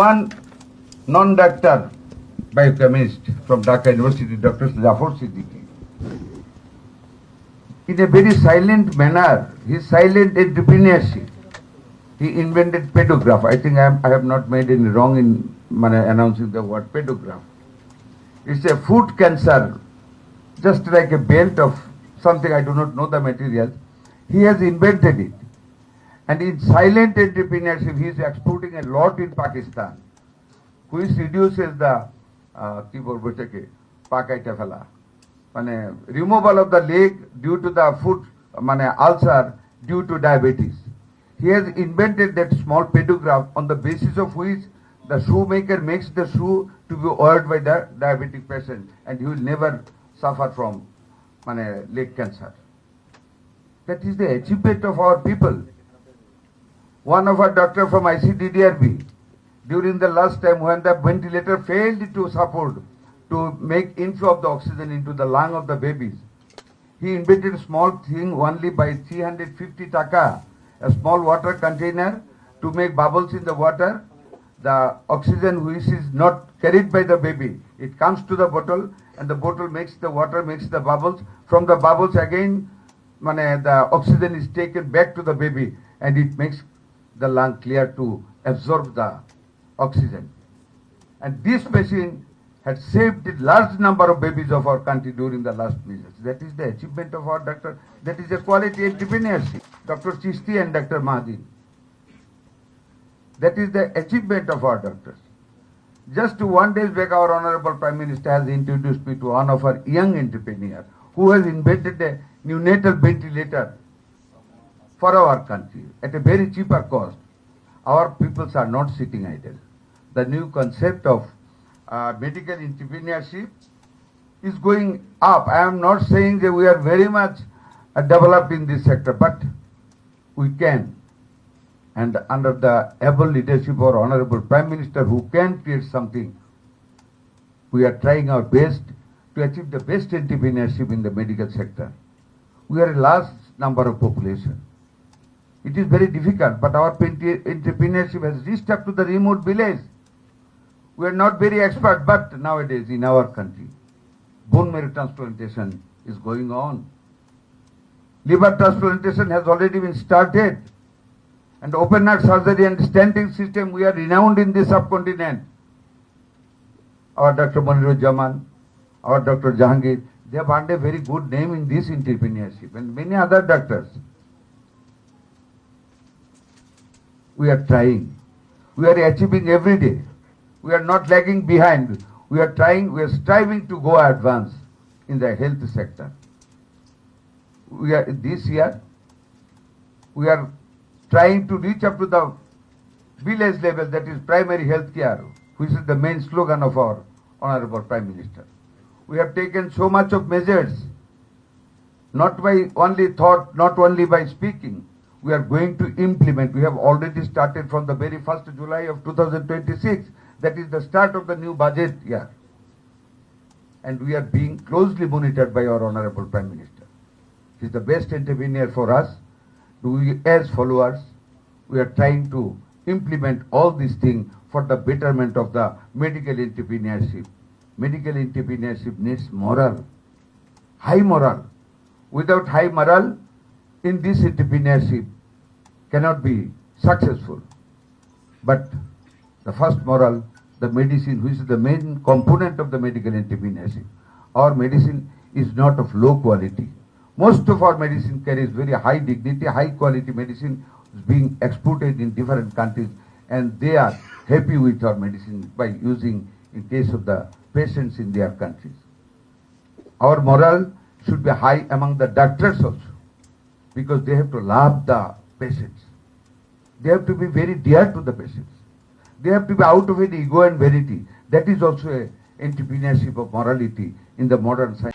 One non-doctor biochemist from Dhaka University, Dr. Jafar Siddiqui, in a very silent manner, his silent entrepreneurship, he invented pedograph. I think I have not made any wrong in announcing the word pedograph. It's a food cancer, just like a belt of something, I do not know the material. He has invented it. And in silent entrepreneurship, he is exporting a lot in Pakistan, which reduces the removal of the leg due to the food ulcer due to diabetes. He has invented that small pedograph on the basis of which the shoemaker makes the shoe to be worn by the diabetic patient, and he will never suffer from leg cancer. That is the achievement of our people. One of our doctors from ICDDRB, during the last time when the ventilator failed to support, to make inflow of the oxygen into the lung of the babies, he invented a small thing only by 350 taka, a small water container to make bubbles in the water. The oxygen which is not carried by the baby, it comes to the bottle, and the bottle makes the water, makes the bubbles. From the bubbles again, the oxygen is taken back to the baby, and it makes the lung clear to absorb the oxygen. And this machine had saved a large number of babies of our country during the last measures. That is the achievement of our doctor. That is a quality entrepreneurship. Dr. Chishti and Dr. Mahdi. That is the achievement of our doctors. Just 1 day back, our Honorable Prime Minister has introduced me to one of our young entrepreneurs who has invented a neonatal ventilator for our country at a very cheaper cost. Our peoples are not sitting idle. The new concept of medical entrepreneurship is going up. I am not saying that we are very much developed in this sector, but we can. And under the able leadership of our Honorable Prime Minister, who can create something, we are trying our best to achieve the best entrepreneurship in the medical sector. We are a large number of population. It is very difficult, but our entrepreneurship has reached up to the remote village. We are not very expert, but nowadays in our country, bone marrow transplantation is going on. Liver transplantation has already been started. And open heart surgery and stenting system, we are renowned in this subcontinent. Our Dr. Moniruzzaman, our Dr. Jahangir, they have earned a very good name in this entrepreneurship, and many other doctors. We are trying. We are achieving every day. We are not lagging behind. We are trying, we are striving to go advance in the health sector. This year, we are trying to reach up to the village level, that is primary health care, which is the main slogan of our Honorable Prime Minister. We have taken so much of measures, not by only thought, not only by speaking. We are going to implement. We have already started from the very 1st July of 2026. That is the start of the new budget year. And we are being closely monitored by our Honorable Prime Minister. He is the best entrepreneur for us. We as followers, we are trying to implement all these things for the betterment of the medical entrepreneurship. Medical entrepreneurship needs moral, high moral. Without high moral, in this entrepreneurship cannot be successful. But the first moral, the medicine, which is the main component of the medical entrepreneurship. Our medicine is not of low quality. Most of our medicine carries very high dignity, high quality medicine is being exported in different countries, and they are happy with our medicine by using in case of the patients in their countries. Our moral should be high among the doctors also, because they have to love the patients. They have to be very dear to the patients. They have to be out of an ego and vanity. That is also an entrepreneurship of morality in the modern science.